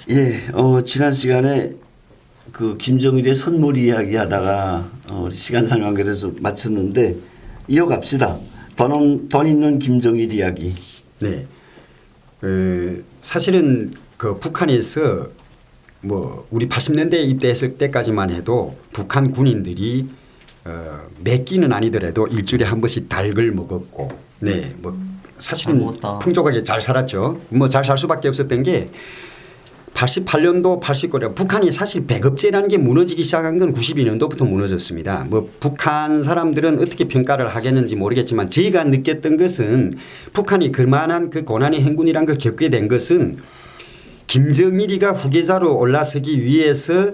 예, 지난 시간에 그 김정일의 선물 이야기 하다가 시간 상관계에서 마쳤는데 이어갑시다. 돈 있는 김정일 이야기. 네. 사실은 그 북한에서 뭐 우리 80년대에 입대했을 때까지만 해도 북한 군인들이 몇 끼는 아니더라도 일주일에 한 번씩 닭을 먹었고, 네, 뭐 사실은 풍족하게 잘 살았죠. 뭐 잘 살 수밖에 없었던 게 88년도 89년 북한이 사실 배급제라는 게 무너지기 시작한 건 92년도부터 무너졌습니다. 뭐 북한 사람들은 어떻게 평가를 하겠는지 모르겠지만 제가 느꼈던 것은 북한이 그만한 그 고난의 행군이란 걸 겪게 된 것은 김정일이가 후계자로 올라서기 위해서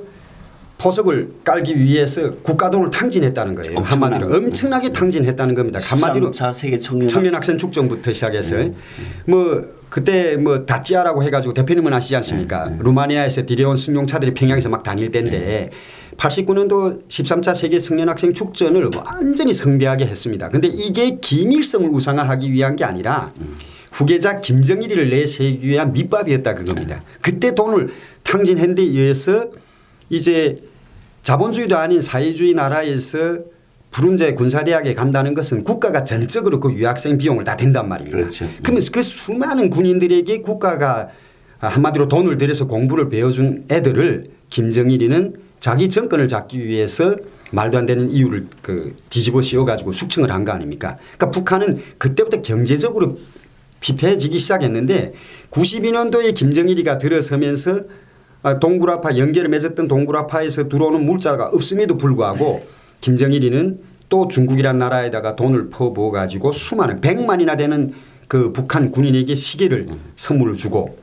포석을 깔기 위해서 국가돈을 탕진했다는 거예요. 한마디로 엄청나게 탕진했다는 겁니다. 한마디로 13차 세계 청년학생 축전부터 시작해서 뭐 그때 뭐 다찌아라고 해가지고 대표님은 아시지 않습니까? 루마니아에서 들여온 승용차들이 평양에서 막 다닐 때인데 89년도 13차 세계 청년학생 축전을 완전히 성대하게 했습니다. 그런데 이게 김일성을 우상화하기 위한 게 아니라 후계자 김정일을 내세우기 위한 밑밥이었다 그겁니다. 그때 돈을 탕진한 데 의해서 이제 자본주의도 아닌 사회주의 나라에서 부룬제 군사대학에 간다는 것은 국가가 전적으로 그 유학생 비용을 다 댄단 말입니다. 그렇죠. 그러면 그 수많은 군인들에게 국가가 한마디로 돈을 들여서 공부를 배워준 애들을 김정일이는 자기 정권을 잡기 위해서 말도 안 되는 이유를 뒤집어 씌워가지고 숙청을 한 거 아닙니까? 그러니까 북한은 그때부터 경제적으로 피폐해지기 시작했는데 92년도에 김정일이가 들어서면서 동굴아파 연계를 맺었던 동굴아파에서 들어오는 물자가 없음에도 불구하고 김정일이는 또 중국이란 나라에다가 돈을 퍼부어 가지고 수많은 100만이나 되는 그 북한 군인에게 시계를 선물을 주고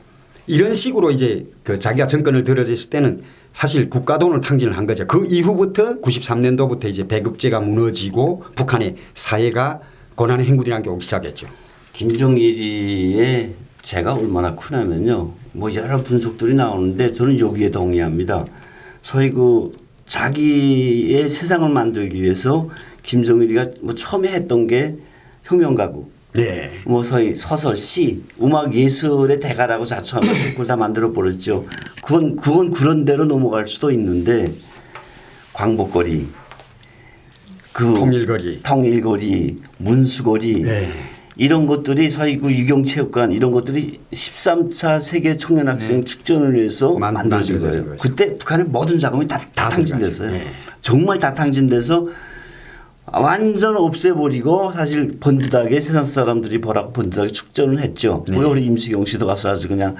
이런 식으로 이제 그 자기가 정권을 들어졌을 때는 사실 국가 돈을 탕진을 한 거죠. 그 이후부터 93년도부터 이제 배급제가 무너지고 북한의 사회가 고난의 행군이라는 게 오기 시작했죠. 김정일의 죄가 얼마나 크냐면요. 뭐 여러 분석들이 나오는데 저는 여기에 동의합니다. 소위 그 자기의 세상을 만들기 위해서 김정일이가 뭐 처음에 했던 게 혁명가국, 네. 뭐 소위 소설, 시, 음악 예술의 대가라고 자처하면서 그걸 다 만들어 버렸죠. 그건 그런 대로 넘어갈 수도 있는데 광복거리, 통일거리, 문수거리. 네. 이런 것들이 소위 그 유경체육관 이런 것들이 13차 세계 청년학생 축전을 위해서 만들어진 거예요. 그때 북한의 모든 자금이 다 탕진됐어요. 네. 정말 다 탕진돼서 완전 없애버리고 사실 번듯하게 세상 사람들이 보라고 번듯하게 축전을 했죠. 네. 우리 임시경 씨도 가서 아주 그냥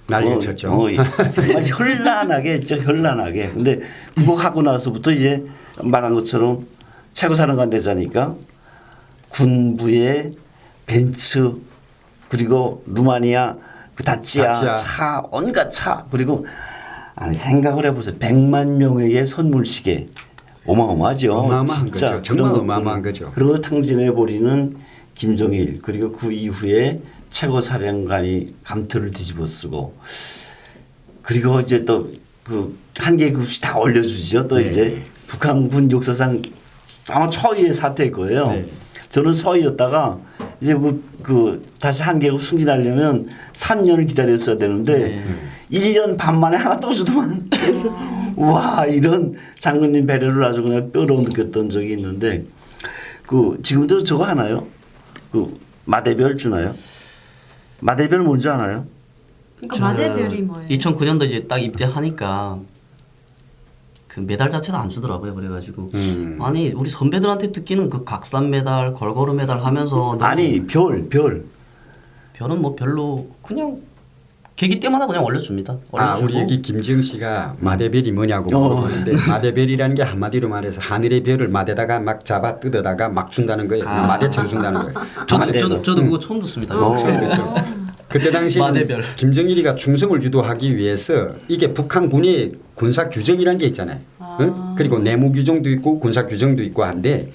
난리를 쳤죠. 정말 현란하게 했죠. 현란하게. 근데 그거 하고 나서부터 이제 말한 것처럼 최고사령관 되자니까 군부의 벤츠 그리고 루마니아 그 다찌아 차 온갖 차 그리고 아니 생각을 해보세요. 100만 명에게 선물 시계 어마어마하죠. 어마어마한 진짜 거죠. 정말 어마어마한 거죠. 그런 거 탕진해 버리는 김정일 그리고 그 이후에 최고사령관이 감투를 뒤집어 쓰고 그리고 이제 또 그 한계 급식 다 올려주죠. 또 네. 이제 북한군 역사상 아마 초유의 사태일 거예요. 네. 저는 서희였다가 이제 다시 한계국 승진하려면 3년을 기다렸어야 되는데 1년 반 만에 하나 떠주더만 그래서 와 이런 장군님 배려를 아주 그냥 뼈로 느꼈던 적이 있는데 지금도 저거 하나요? 마대별 주나요? 마대별 뭔지 아나요? 그러니까 마대별이 뭐예요? 2009년도 이제 딱 입대하니까 그 메달 자체도 안 주더라고요. 그래가지고 아니 우리 선배들한테 듣기는 그 각산 메달, 걸그룹 메달 하면서 아니 별은 뭐 별로 그냥 계기 때마다 그냥 올려줍니다. 우리 여기 김지영 씨가 마대별이 뭐냐고 물어보는데 마대별이라는 게 한마디로 말해서 하늘의 별을 마대다가 막 잡아 뜯어다가 막 준다는 거예요. 마대처럼 준다는 거예요. 저도 그거 처음 듣습니다. 그렇죠. 그때 당시에 김정일이가 충성을 유도하기 위해서 이게 북한군의 군사 규정이라는 게 있잖아요. 그리고 내무 규정도 있고 군사 규정도 있고 한데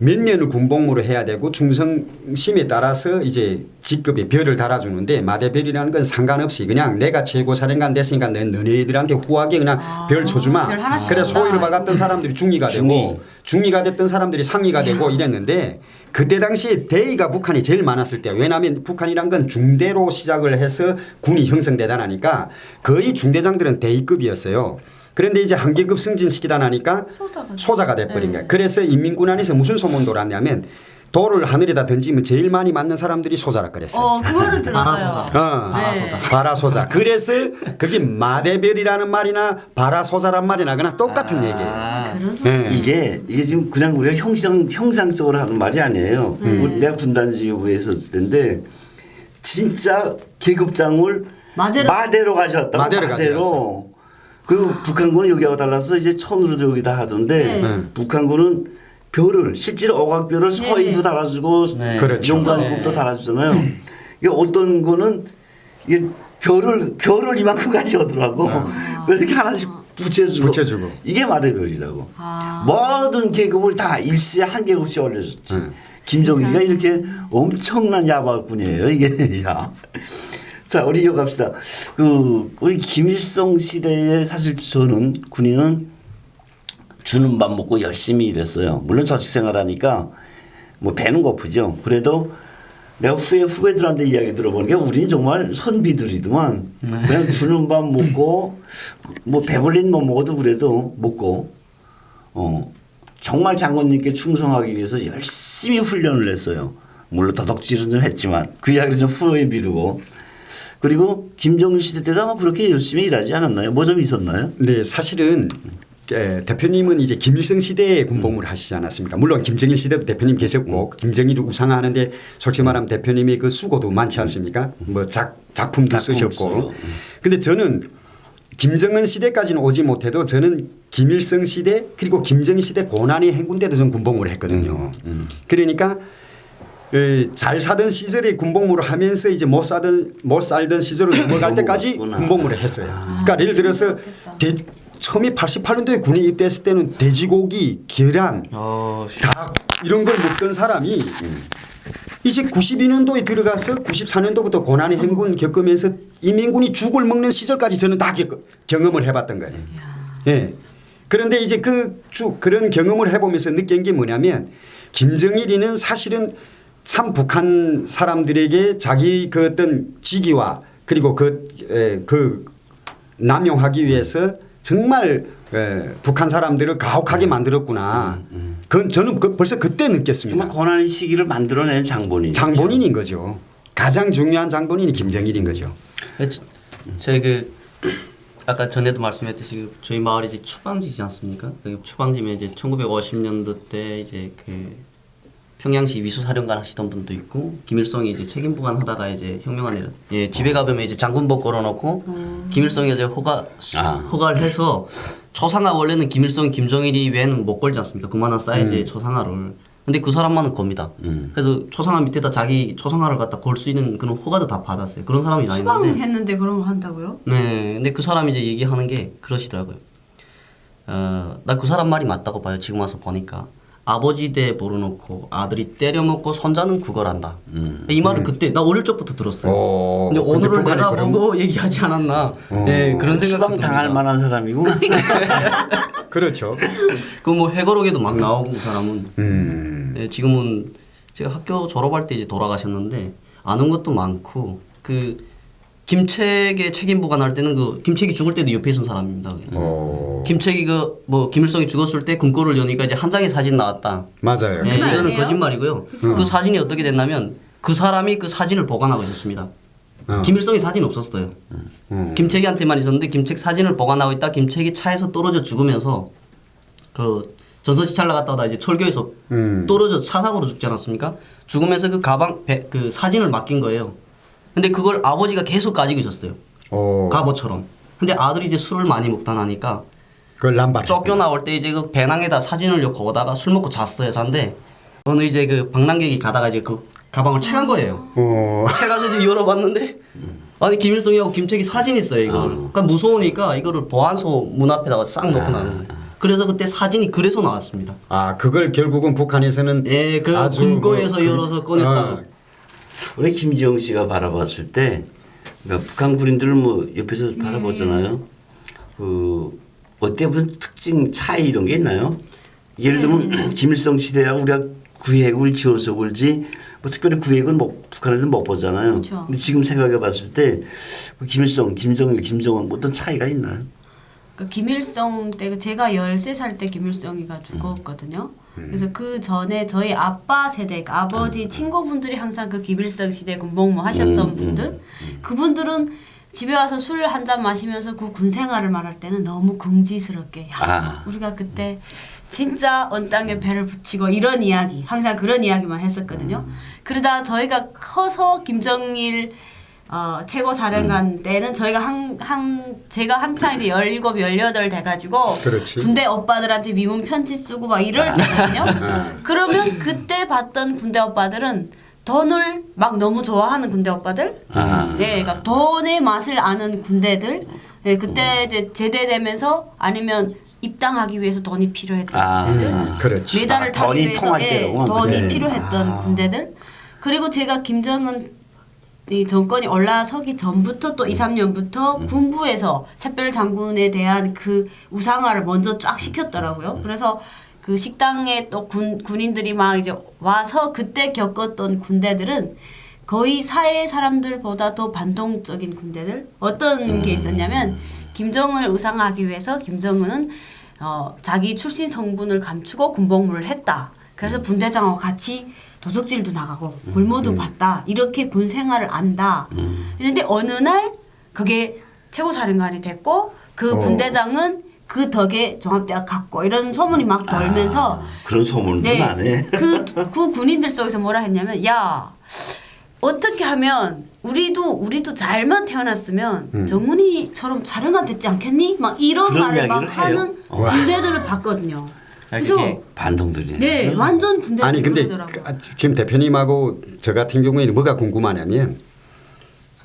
몇 년을 군복무를 해야 되고 충성심에 따라서 이제 직급에 별을 달아주는데 마대별이라는 건 상관없이 그냥 내가 최고 사령관 됐으니까 너네들한테 후하게 그냥 별 줘주마. 별 하나씩 그래서 준다. 소위를 박았던 사람들이 중위가 되고 중위가 됐던 사람들이 상위가 되고 이랬는데 그때 당시에 대의가 북한이 제일 많았을 때 왜냐하면 북한이란 건 중대로 시작을 해서 군이 형성되다 나니까 거의 중대장들은 대위급이었어요. 그런데 이제 한계급 승진시키다 나니까 소자가 돼버린 거예요. 그래서 인민군 안에서 무슨 소문 돌았냐면 돌을 하늘에다 던지면 제일 많이 맞는 사람들이 소자라 그랬어요. 그거는 들었어요. 바라소자. 바라소자. 그래서 그게 마대별이라는 말이나 바라소자란 말이나 그냥 똑같은 얘기예요. 네. 이게 지금 그냥 우리가 형상적으로 하는 말이 아니에요. 내가 군단지휘부에 있었을 때인데 진짜 계급장을 마대로 가져왔다. 마대로. 그리고 북한군은 여기하고 달라서 이제 천으로도 여기다 하던데 북한군은 별을 실제로 억악별을 서희도 달아주고 그렇죠. 용관국도 달아주잖아요. 이게 어떤 거는 이게 별을 이만큼 가져오더라고. 그래서 이렇게 하나씩 붙여주고. 이게 마대별이라고. 모든 계급을 다 일시에 한 계급씩 올려줬지. 김정일이가 이렇게 엄청난 야박군이에요. 이게 야. 자, 우리 이어갑시다. 우리 김일성 시대에 사실 저는 군인은 주는 밥 먹고 열심히 일했어요. 물론 저직 생활하니까 뭐 배는 고프죠. 그래도 내가 후배들한테 이야기 들어보니까 우리는 정말 선비들이더만 그냥 주는 밥 먹고 뭐 배불린 뭐 먹어도 그래도 먹고 정말 장군님께 충성하기 위해서 열심히 훈련을 했어요. 물론 도덕질은 좀 했지만 그 이야기를 좀 후에 미루고 그리고 김정일 시대 때도 아마 그렇게 열심히 일하지 않았나요? 뭐 좀 있었나요? 네, 사실은 대표님은 이제 김일성 시대에 군복무를 하시지 않았습니까? 물론 김정일 시대도 대표님 계셨고 김정일을 우상화하는데 솔직히 말하면 대표님의 그 수고도 많지 않습니까? 뭐 작품도 쓰셨고. 근데 저는 김정은 시대까지는 오지 못해도 저는 김일성 시대 그리고 김정일 시대 고난의 행군 때도 저는 군복무를 했거든요. 그러니까 잘 사던 시절에 군복무를 하면서 이제 못 살던 시절을 넘어갈 때까지 군복무를 했어요. 그러니까 예를 들어서 처음에 88년도에 군에 입대했을 때는 돼지고기, 계란, 닭 이런 걸 먹던 사람이 이제 92년도에 들어가서 94년도부터 고난의 행군 겪으면서 인민군이 죽을 먹는 시절까지 저는 다 경험을 해봤던 거예요. 예. 그런데 이제 그런 경험을 해보면서 느낀 게 뭐냐면 김정일이는 사실은 참 북한 사람들에게 자기 그 어떤 직위와 그리고 그 남용하기 위해서 정말 북한 사람들을 가혹하게 만들었구나. 그건 저는 벌써 그때 느꼈습니다. 정말 고난의 시기를 만들어낸 장본인인 거죠. 가장 중요한 장본인이 김정일인 거죠. 저희 아까 전에도 말씀했듯이 저희 마을이 이제 추방지지 않습니까? 추방지면 이제 1950년도 때 이제 평양시 위수사령관 하시던 분도 있고 김일성이 이제 책임부관 하다가 이제 혁명한 일은 집에 가보면 이제 장군복 걸어놓고 김일성이 이제 허가를 해서 초상화 원래는 김일성, 김정일이 외에는 못 걸지 않습니까? 그만한 사이즈의 초상화를. 근데 그 사람만은 겁니다. 그래서 초상화 밑에다 자기 초상화를 갖다 걸 수 있는 그런 허가도 다 받았어요. 그런 사람이 많이 있는데. 추방했는데 그런 거 한다고요? 네. 근데 그 사람이 이제 얘기하는 게 그러시더라고요. 나 그 사람 말이 맞다고 봐요. 지금 와서 보니까. 아버지 대 벌어놓고 아들이 때려먹고 손자는 구걸한다. 이 말을 그때 나 어릴 적부터 들었어요. 근데 오늘을 내가 보고 얘기하지 않았나. 네, 그런 생각도 추방 당할 만한 사람이고. 그렇죠. 그 뭐 회고록에도 막 나오고 그 사람은. 네, 지금은 제가 학교 졸업할 때 이제 돌아가셨는데 아는 것도 많고 김책의 책임부관 할 때는 김책이 죽을 때도 옆에 있던 사람입니다. 김책이 김일성이 죽었을 때 금고를 여니까 이제 한 장의 사진 나왔다. 맞아요. 네, 이거는 거짓말이고요. 그 사진이 어떻게 됐냐면 그 사람이 그 사진을 보관하고 있었습니다. 김일성이 사진 없었어요. 김책이한테만 있었는데 김책 사진을 보관하고 있다. 김책이 차에서 떨어져 죽으면서 전선시 찰나 갔다 오다 이제 철교에서 떨어져 사상으로 죽지 않았습니까? 죽으면서 그 사진을 맡긴 거예요. 근데 그걸 아버지가 계속 가지고 있었어요. 갑오처럼. 근데 아들이 이제 술을 많이 먹다 나니까 그걸 남발. 쫓겨나올 때 이제 그 배낭에다 사진을 넣고 오다가 술 먹고 잤어요. 잔데 어느 이제 방랑객이 가다가 이제 그 가방을 채간 거예요. 채가서 이제 열어봤는데 아니 김일성이하고 김책이 사진 있어요. 이걸. 그러니까 무서우니까 이거를 보안소 문 앞에다가 싹 놓고 나는 거예요. 그래서 그때 사진이 그래서 나왔습니다. 아 그걸 결국은 북한에서는 예, 그 아주 금고에서 뭐 열어서 꺼냈다. 어, 우리 김지영 씨가 바라봤을 때 그러니까 북한 군인들을 뭐 옆에서 바라보잖아요. 그 어때 무슨 특징 차이 이런 게 있나요? 예를 들면 김일성 시대하고 우리가 구획을 지어서 그런지 뭐 특별히 구획은 뭐 북한에서는 못 보잖아요. 그렇죠. 근데 지금 생각해 봤을 때 김일성, 김정일, 김정은 뭐 어떤 차이가 있나요? 그 김일성 때 제가 13살 때 김일성이가 죽었거든요. 그래서 그 전에 저희 아빠 세대, 그러니까 아버지 친구분들이 항상 그 김일성 시대 군복무 하셨던 분들, 그분들은 집에 와서 술 한 잔 마시면서 그 군 생활을 말할 때는 너무 긍지스럽게 야, 우리가 그때 진짜 언땅에 배를 붙이고 이런 이야기, 항상 그런 이야기만 했었거든요. 그러다 저희가 커서 김정일 최고 사령관 때는 저희가 제가 한창 이제 17, 18 돼가지고 그렇지. 군대 오빠들한테 위문 편지 쓰고 막 이럴 때거든요. 그러면 그때 봤던 군대 오빠들은 돈을 막 너무 좋아하는 군대 오빠들, 네, 그러니까 돈의 맛을 아는 군대들, 네, 그때 이제 제대되면서 아니면 입당하기 위해서 돈이 필요했던 군대들, 그렇지. 메달을 타기 돈이 위해서 통할 때로구나. 돈이 네. 필요했던 군대들. 그리고 제가 김정은 이 정권이 올라서기 전부터 또 2, 3년부터 군부에서 샛별 장군에 대한 그 우상화를 먼저 쫙 시켰더라고요. 그래서 그 식당에 또 군인들이 막 이제 와서 그때 겪었던 군대들은 거의 사회 사람들보다 더 반동적인 군대들. 어떤 게 있었냐면 김정은을 우상화하기 위해서 김정은은 자기 출신 성분을 감추고 군복무를 했다. 그래서 분대장하고 같이 도적질도 나가고 골모도 봤다. 이렇게 군 생활을 안다. 그런데 어느 날 그게 최고사령관이 됐고 그 분대장은 그 덕에 종합대학 갔고 이런 소문이 막 돌면서 그런 소문도 네, 나네. 그 군인들 속에서 뭐라 했냐면 야 어떻게 하면 우리도 잘만 태어났으면 정훈이처럼 사령관 됐지 않겠니? 막 이런 그런 말을 막 이야기를 해요? 하는 군대들을 봤거든요. 그래서 반동들이네. 네 완전 군대들 아니 근데 그러더라고요. 지금 대표님하고 저 같은 경우에는 뭐가 궁금하냐면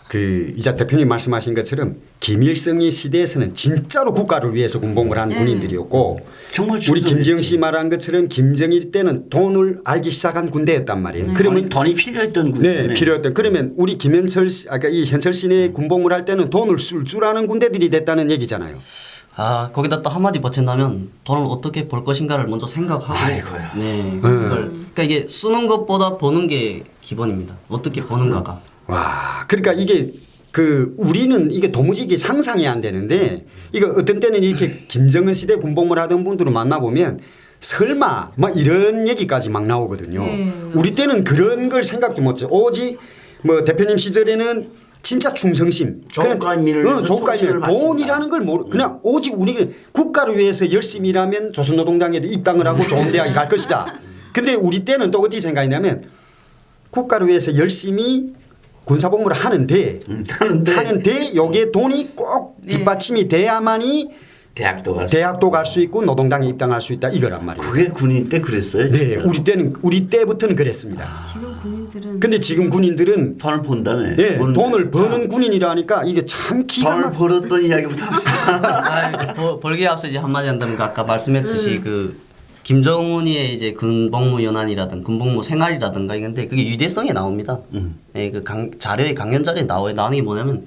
그 이자 대표님 말씀하신 것처럼 김일성의 시대에서는 진짜로 국가를 위해서 군복무를 한 군인들이었고 정말 우리 충성했지. 김지영 씨 말한 것처럼 김정일 때는 돈을 알기 시작한 군대였단 말이에요. 그러면 돈이 필요했던 군대. 네, 필요했던. 그러면 우리 김현철 씨, 아까 이 현철 씨네 군복무를 할 때는 돈을 쓸 줄 아는 군대들이 됐다는 얘기잖아요. 아 거기다 또 한마디 버틴다면 돈을 어떻게 벌 것인가를 먼저 생각하고 아이고야. 네 그걸 그러니까 이게 쓰는 것보다 버는 게 기본입니다. 어떻게 버는가가. 와, 그러니까 이게 그 우리는 이게 도무지 이게 상상이 안 되는데 이거 어떤 때는 이렇게 김정은 시대 군복무를 하던 분들을 만나보면 설마 막 이런 얘기까지 막 나오거든요. 우리 때는 그런 걸 생각도 못했죠. 오직 뭐 대표님 시절에는 진짜 충성심. 조국가인민을 위해서 조국가인민. 총선을 돈이라는 걸 모르. 그냥 오직 우리 국가를 위해서 열심히 일하면 조선노동당에 입당을 하고 좋은 대학에 갈 것이다. 근데 우리 때는 또 어떻게 생각했냐면 국가를 위해서 열심히 군사복무를 하는데 여기에 돈이 꼭 뒷받침이 돼야만이 대학도 갈 수 있고 노동당에 입당할 수 있다 이거란 말이에요. 그게 군인 때 그랬어요. 네, 진짜로. 우리 때부터는 그랬습니다. 지금 군인들은 근데 지금 군인들은 돈을 번다며. 네, 버는 돈을 거야. 버는 군인이라니까 이게 참 기가 돈을 막. 벌었던 이야기부터 합시다. 벌기에 앞서 이제 한마디 한다면 아까 말씀했듯이 그 김정은이의 이제 군복무 연한이라든 군복무 생활이라든가 이건데 그게 유대성에 나옵니다. 예, 그 자료의 강연 자료에 나오는 게 뭐냐면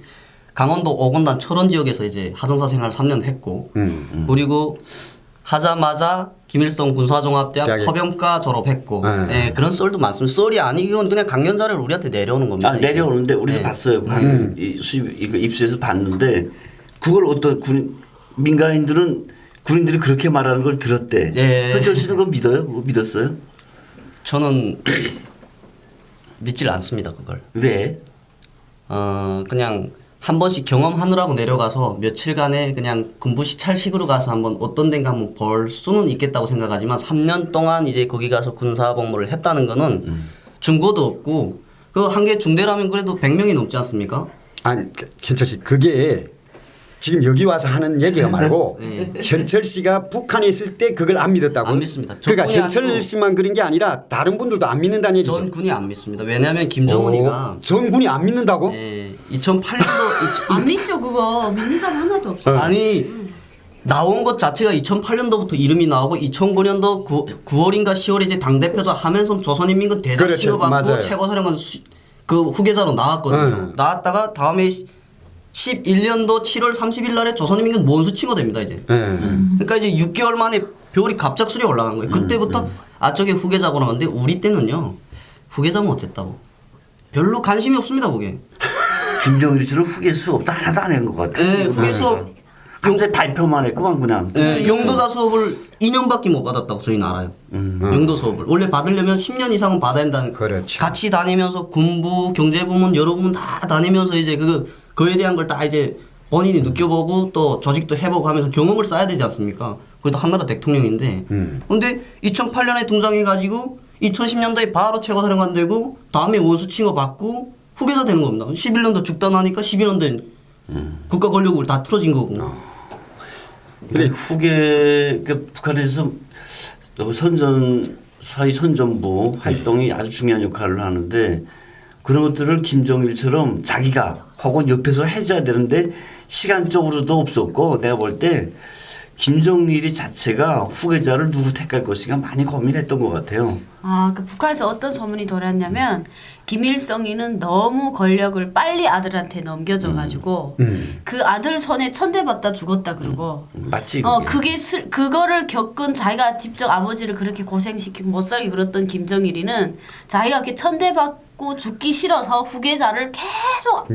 강원도 오군단 철원 지역에서 이제 하전사 생활 3년 했고 그리고 하자마자 김일성 군사종합대학 대학에. 허병과 졸업했고 예, 그런 썰도 많습니다. 썰이 아니건 그냥 강연 자료를 우리한테 내려오는 겁니다. 내려오는데 우리도 네. 봤어요. 이 수입 이거 입수해서 봤는데 그걸 어떤 군인들이 그렇게 말하는 걸 들었대. 예. 현철 씨는 그거 믿어요? 그거 믿었어요? 저는 믿질 않습니다. 그걸. 왜? 그냥 한 번씩 경험하느라고 내려가서 며칠간의 그냥 군부 시찰식으로 가서 한번 어떤 데인가 한번 볼 수는 있겠다고 생각하지만 3년 동안 이제 거기 가서 군사복무를 했다는 거는 증거도 없고 그 한 개 중대라면 그래도 100명이 넘지 않습니까? 아니 현철 씨 그게 지금 여기 와서 하는 얘기가 말고 현철 씨가 북한에 있을 때 그걸 안 믿었다고. 안 믿습니다. 그러니까 저뿐이 현철 아니고 씨만 그런 게 아니라 다른 분들도 안 믿는다는 얘기죠. 전 군이 안 믿습니다. 왜냐하면 김정은이가 전 군이 안 믿는다고? 예, 2008년도 안 믿죠 그거 믿는 사람 하나도 없어. 아니 나온 것 자체가 2008년도부터 이름이 나오고 2009년도 9월인가 10월에 이제 당대표자 하면서 조선인민군 대장 그렇죠. 취급받고 맞아요. 최고사령관 그 후계자로 나왔거든요. 나왔다가 다음에 11년도 7월 30일 날에 조선인민군 원수 칭호됩니다 이제. 그러니까 이제 6개월 만에 별이 갑작스레 올라간 거예요. 그때부터 아 저게 후계자고 나왔는데 우리 때는요 후계자면 어쨌다고 별로 관심이 없습니다 그게. 김정일처럼 후계 수 없다 하나도 안 한 것 같아요. 네, 후계 수업 갑자기 발표만 했구만 그냥. 네, 영도자 수업을 2년밖에 못 받았다고 저희는 알아요. 영도 수업을 원래 받으려면 10년 이상은 받아야 한다는. 그렇죠. 같이 다니면서 군부, 경제부문 여러 부문 다 다니면서 이제 그거에 대한 걸 다 이제 본인이 느껴보고 또 조직도 해보고 하면서 경험을 쌓아야 되지 않습니까? 그래도 한나라 대통령인데. 근데 2008년에 등장해가지고 2010년도에 바로 최고사령관 되고 다음에 원수 칭호 받고 후계자 되는 겁니다. 11년도 죽다 나니까 12년도에 국가 권력을 다 틀어진 거고. 근데 후계 북한에서 사회 선전부 활동이 아주 중요한 역할을 하는데 그런 것들을 김정일처럼 자기가 혹은 옆에서 해줘야 되는데 시간적으로도 없었고 내가 볼 때 김정일이 자체가 후계자를 누구 택할 것인가 많이 고민했던 것 같아요. 아, 그 북한에서 어떤 소문이 돌았냐면 김일성이는 너무 권력을 빨리 아들한테 넘겨줘가지고 그 아들 손에 천대받다 죽었다 그러고. 맞지? 그거를 겪은 자기가 직접 아버지를 그렇게 고생시키고 못 살게 그랬던 김정일이는 자기가 이렇게 천대받고 죽기 싫어서 후계자를 계속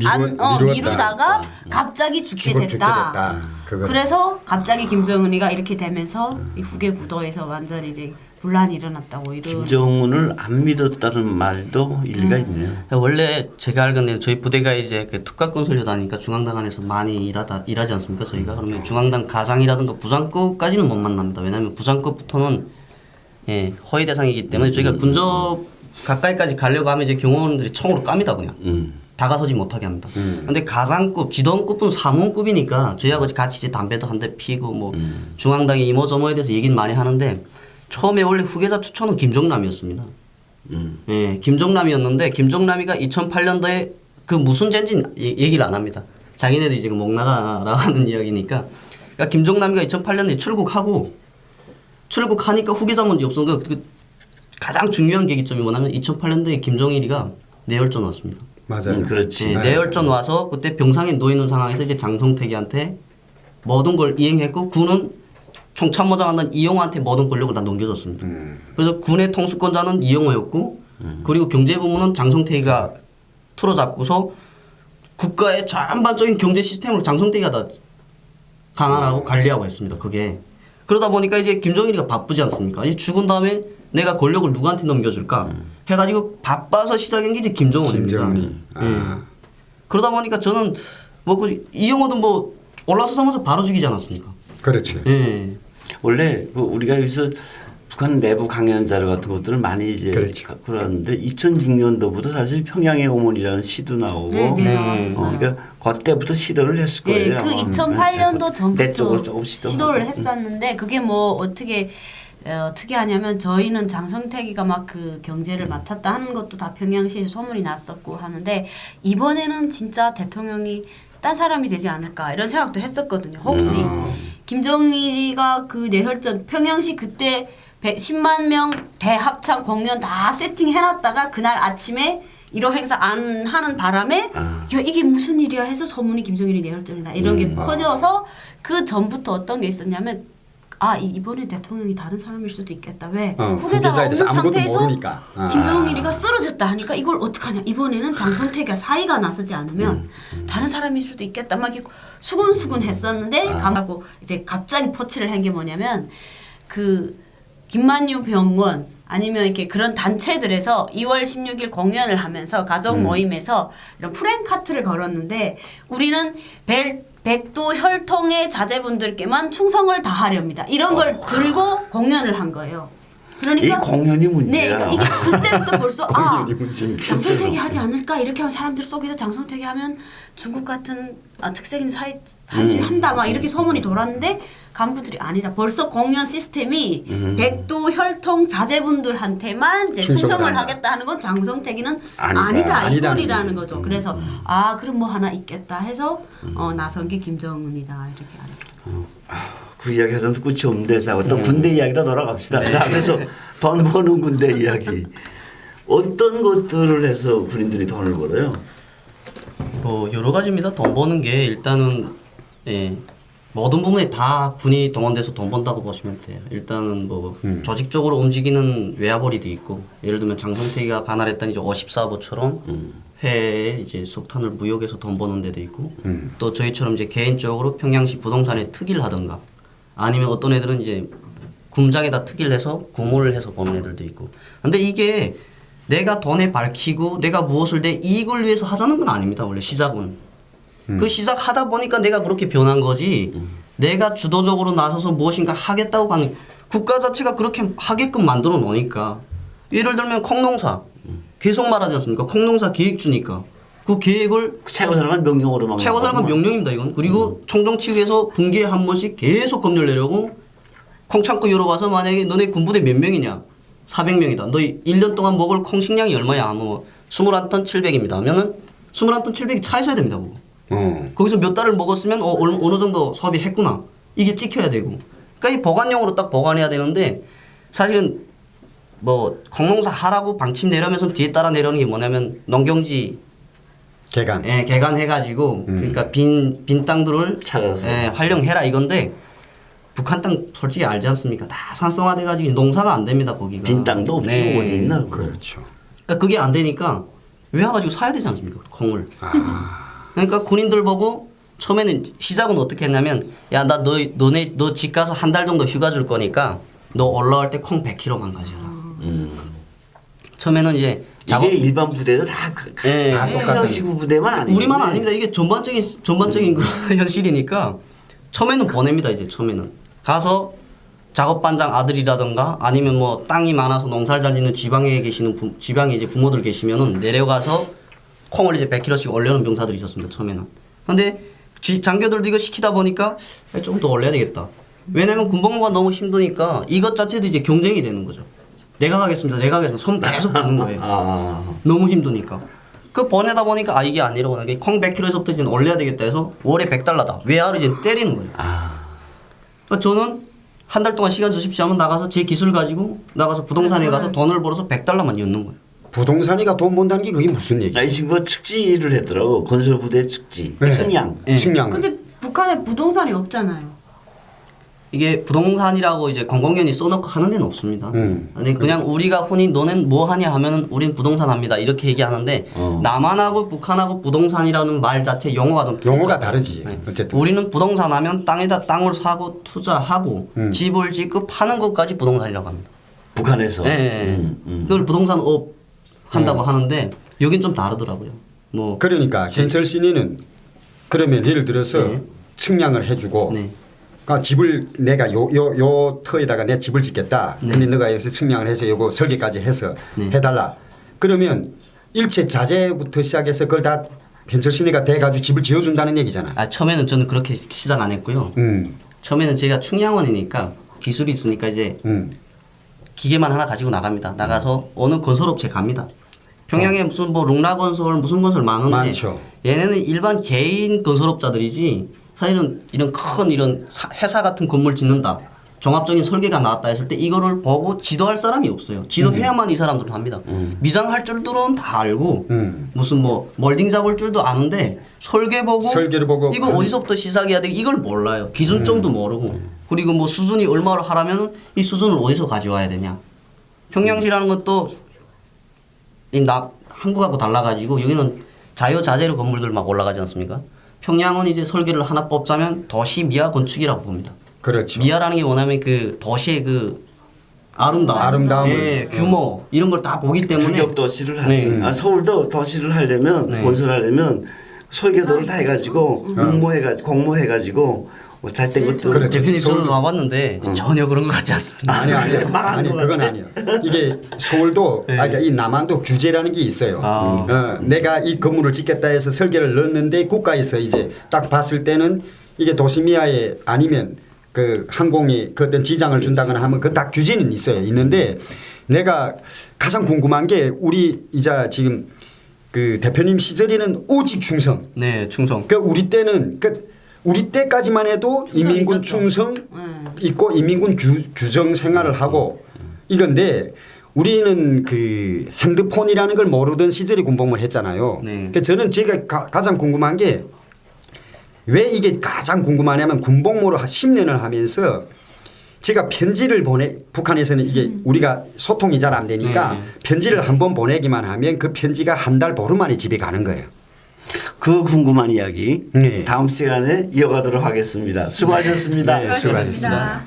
미루다가 갑자기 죽게 됐다. 그래서 갑자기 김정은이가 이렇게 되면서 이 후계 구도에서 완전히 이제 분란이 일어났다고 이런. 김정은을 안 믿었다는 말도 일리가 있네요. 원래 제가 알기로는 저희 부대가 이제 그 특가권 설려다니까 중앙당 안에서 많이 일하지 않습니까 저희가. 그러면 중앙당 가장이라든가 부장급까지는 못 만납니다. 왜냐하면 부장급부터는 허위 대상이기 때문에 저희가 군접 가까이까지 가려고 하면 이제 경호원들이 총으로 깝니다 그냥. 다가서지 못하게 합니다. 근데 가장급, 지도원급은 사무원급이니까 저희하고 같이 이제 담배도 한 대 피고 뭐 중앙당의 이모저모에 대해서 얘기는 많이 하는데 처음에 원래 후계자 추천은 김정남이었습니다. 김정남이었는데 김정남이가 2008년도에 그 무슨 죄인지 얘기를 안 합니다. 자기네들이 지금 목 나가라고 하는 이야기니까. 그러니까 김정남이가 2008년에 출국하니까 후계자 문제 없었는 거. 그 가장 중요한 계기점이 뭐냐면 2008년도에 김정일이가 내열전 왔습니다. 맞아요. 그렇지. 내열전 와서 그때 병상에 놓여 있는 상황에서 이제 장성택이한테 모든 걸 이행했고 군은 총참모장한다는 이용호한테 모든 권력을 다 넘겨줬습니다. 그래서 군의 통수권자는 이용호였고 그리고 경제부문은 장성택이가 틀어잡고서 국가의 전반적인 경제 시스템을 장성택이가 다 관할하고 관리하고 했습니다. 그게. 그러다 보니까 이제 김정일이가 바쁘지 않습니까? 이제 죽은 다음에 내가 권력을 누구한테 넘겨줄까 해가지고 바빠서 시작한 게 이제 김정은입니다. 그러다 보니까 저는 뭐 그 이용호도 뭐 올라서자마자 바로 죽이지 않았습니까? 그렇죠. 원래 우리가 여기서 북한 내부 강연 자료 같은 것들을 많이 이제 갖고 왔는데 2006년도부터 사실 평양의 어머니라는 시도 나오고 그러니까 그때부터 시도를 했을 거예요. 그 2008년도 전부터 내적으로 조금 시도를 했었는데 그게 뭐 어떻게 하냐면 저희는 장성택이가 막 그 경제를 맡았다 하는 것도 다 평양시에서 소문이 났었고 하는데 이번에는 진짜 대통령이 딴 사람이 되지 않을까 이런 생각도 했었거든요. 혹시 김정일이가 그 내혈전 평양시 그때 10만 명 대합창 공연 다 세팅해놨다가 그날 아침에 1호 행사 안 하는 바람에 야 이게 무슨 일이야 해서 소문이 김정일이 내혈전이다 이런 게 퍼져서 그 전부터 어떤 게 있었냐면 이번에 대통령이 다른 사람일 수도 있겠다. 왜? 후계자가 없는 상태에서 김정일이가 쓰러졌다 하니까 이걸 어떡하냐. 이번에는 장성택이가 사이가 나서지 않으면 다른 사람일 수도 있겠다. 막 이렇게 수근수근 했었는데 가고 이제 갑자기 포치를 한 게 뭐냐면 그 김만유 병원 아니면 이렇게 그런 단체들에서 2월 16일 공연을 하면서 가족 모임에서 이런 프랭카트를 걸었는데 우리는 백두 혈통의 자제분들께만 충성을 다하렵니다. 이런 걸 들고 공연을 한 거예요. 그러니까 이 공연이 문제야. 네, 그러니까 이게 그때부터 벌써 장성택이 하지 않을까 이렇게 하면 사람들 속에서 장성택이 하면 중국 같은 특색인 사회주의 한다 막 이렇게 소문이 돌았는데 간부들이 아니라 벌써 공연 시스템이 백두 혈통 자제분들한테만 이제 충성을 하겠다 하는 건 장성택이는 아니다 이 소리라는 거죠. 그래서 그럼 뭐 하나 있겠다 해서 나선 게 김정은이다 이렇게 알았죠. 그 이야기 하자면 끝이 없는데 자, 또 군대 이야기로 돌아갑시다. 자, 그래서 돈 버는 군대 이야기. 어떤 것들을 해서 군인들이 돈을 벌어요? 뭐 여러 가지입니다. 돈 버는 게 일단은 예, 모든 부분에 다 군이 동원돼서 돈 번다고 보시면 돼요. 일단은 뭐 조직적으로 움직이는 외화벌이도 있고, 예를 들면 장성택이가 가난했던 이제 54부처럼 해외에 이제 석탄을 무역해서 돈 버는 데도 있고, 또 저희처럼 이제 개인적으로 평양시 부동산에 특기를 하던가, 아니면 어떤 애들은 이제 kum장에다 특기를 해서 구모를 해서 버는 애들도 있고. 근데 이게 내가 돈에 밝히고 내가 무엇을 내 이익을 위해서 하자는 건 아닙니다. 원래 시작은. 그 시작하다 보니까 내가 그렇게 변한 거지. 내가 주도적으로 나서서 무엇인가 하겠다고 하는 국가 자체가 그렇게 하게끔 만들어 놓으니까. 예를 들면 콩농사. 계속 말하지 않습니까? 콩농사 계획 주니까. 그 계획을 최고사랑은 명령으로만. 최고사랑은 명령입니다. 이건. 그리고 총정 측에서 분기에 한 번씩 계속 검열 내려고 콩창고 열어봐서 만약에 너네 군부대 몇 명이냐? 400명이다. 너 1년 동안 먹을 콩 식량이 얼마야? 뭐 21톤 700입니다. 하면은 21톤 700이 차 있어야 됩니다. 그거. 거기서 몇 달을 먹었으면 어느 정도 소비했구나. 이게 찍혀야 되고. 그러니까 이 보관용으로 딱 보관해야 되는데 사실은 뭐 콩농사 하라고 방침 내려면서 뒤에 따라 내려오는 게 뭐냐면 농경지 개간. 예, 개간해가지고 그러니까 빈 땅들을 찾아서. 예, 활용해라 이건데 북한 땅 솔직히 알지 않습니까? 다 산성화돼가지고 농사가 안 됩니다 거기가. 빈 땅도 없이 네. 어디 있나? 그렇죠. 그러니까 그게 안 되니까 외화가지고 사야 되지 않습니까? 콩을. 그러니까 군인들 보고 처음에는 시작은 어떻게 했냐면 야 나 너 집 가서 한 달 정도 휴가 줄 거니까 너 올라올 때 콩 100kg만 가져라. 처음에는 이제 이게 일반 부대도 다 예. 똑같은 시구 부대만 아니에요. 우리만 아닙니다. 이게 전반적인 그 현실이니까 처음에는 보냅니다. 이제 처음에는 가서 작업반장 아들이라든가 아니면 뭐 땅이 많아서 농사를 잘 짓는 지방에 계시는 지방에 이제 부모들 계시면은 내려가서 콩을 이제 100kg씩 올려놓은 병사들이 있었습니다. 처음에는. 근데 장교들도 이거 시키다 보니까 좀 더 올려야 되겠다. 왜냐면 군복무가 너무 힘드니까 이것 자체도 이제 경쟁이 되는 거죠. 내가 가겠습니다. 손 계속 드는 거예요. 너무 힘드니까. 그 보내다 보니까 이게 아니라고 하는 게 콩 100kg에서부터 이제 올려야 되겠다 해서 월에 100달러다. 외화를 이제 때리는 거예요. 그러니까 저는 한 달 동안 시간 주십시오 하면 나가서 제 기술 가지고 나가서 부동산에 가서 돈을 벌어서 100달러만 얻는 거예요. 부동산이가 돈 번다는 게 그게 무슨 얘기야? 이 친구가 측지를 했더라고. 건설부대 측지. 네. 측량. 식량. 근데 북한에 부동산이 없잖아요. 이게 부동산이라고 이제 공공연히 써놓고 하는 데는 없습니다. 근데 그냥 우리가 흔히 너는 뭐 하냐 하면은 우린 부동산 합니다. 이렇게 얘기하는데 남한하고 북한하고 부동산이라는 말 자체 용어가 좀 용어가 틀려요. 다르지. 네. 어쨌든. 우리는 부동산 하면 땅에다 땅을 사고 투자하고 집을 짓고 파는 것까지 부동산이라고 합니다. 북한에서. 네. 그걸 부동산업 한다고 하는데 여긴 좀 다르더라고요. 뭐 그러니까 현철신이는 그러면 예를 들어서 네. 측량을 해주고 네. 그러니까 집을 내가 요 터에다가 내 집을 짓겠다. 근데 너가 여기서 측량을 해서 요거 설계까지 해서 해달라. 그러면 일체 자재부터 시작해서 그걸 다 현철신이가 돼가지고 집을 지어준다는 얘기잖아. 처음에는 저는 그렇게 시작 안 했고요. 처음에는 제가 충양원이니까 기술이 있으니까 이제 기계만 하나 가지고 나갑니다. 나가서 어느 건설업체 갑니다. 평양에 무슨 뭐 롱라건설 무슨 건설 많은데 많죠. 얘네는 일반 개인 건설업자들이지 사실은 이런 큰 이런 회사 같은 건물 짓는다. 종합적인 설계가 나왔다 했을 때 이거를 보고 지도할 사람이 없어요. 지도해야만 이 사람들은 합니다. 미장할 줄들은 다 알고 무슨 뭐 몰딩 잡을 줄도 아는데 설계를 보고 이거 어디서부터 시작해야 돼 이걸 몰라요. 기준점도 모르고 그리고 뭐 수준이 얼마로 하라면 이 수준을 어디서 가져와야 되냐. 평양시라는 것도 한국하고 달라가지고 여기는 자유자재로 건물들 막 올라가지 않습니까? 평양은 이제 설계를 하나 뽑자면 도시 미화 건축이라고 봅니다. 그렇죠. 미화라는 게 뭐냐면 그 도시의 그 아름다움을. 예, 규모 이런 걸 다 보기 때문에 규격 도시를 하면 서울도 도시를 하려면 건설하려면 설계도를 다 해가지고 공모해가지고 잘된 것도 그렇죠. 대표님 저는 서울도- 와봤는데 전혀 그런 것 같지 않습니다. 아니 그건 아니에요. 이게 서울도 그러니까 이 남한도 규제라는 게 있어요. 내가 이 건물을 짓겠다 해서 설계를 넣었는데 국가에서 이제 딱 봤을 때는 이게 도시미아에 아니면 그 항공이 그 어떤 지장을 준다거나 하면 그 다 규제는 있는데 내가 가장 궁금한 게 우리 이제 지금 그 대표님 시절에는 오직 충성. 네, 충성. 그 우리 때는 그 우리 때까지만 해도 충성 인민군 있었죠. 충성 네. 있고 인민군 규정 생활을 하고 이건데 우리는 그 핸드폰이라는 걸 모르던 시절에 군복무를 했잖아요. 네. 그러니까 저는 제가 가장 궁금한 게 왜 이게 가장 궁금하냐면 군복무를 10년을 하면서 제가 편지를 북한에서는 이게 우리가 소통이 잘 안 되니까 네. 편지를 한 번 보내기만 하면 그 편지가 한 달 보름 만에 집에 가는 거예요. 그 궁금한 이야기 네. 다음 시간에 이어가도록 하겠습니다. 수고하셨습니다. 네, 수고하셨습니다. 수고하셨습니다.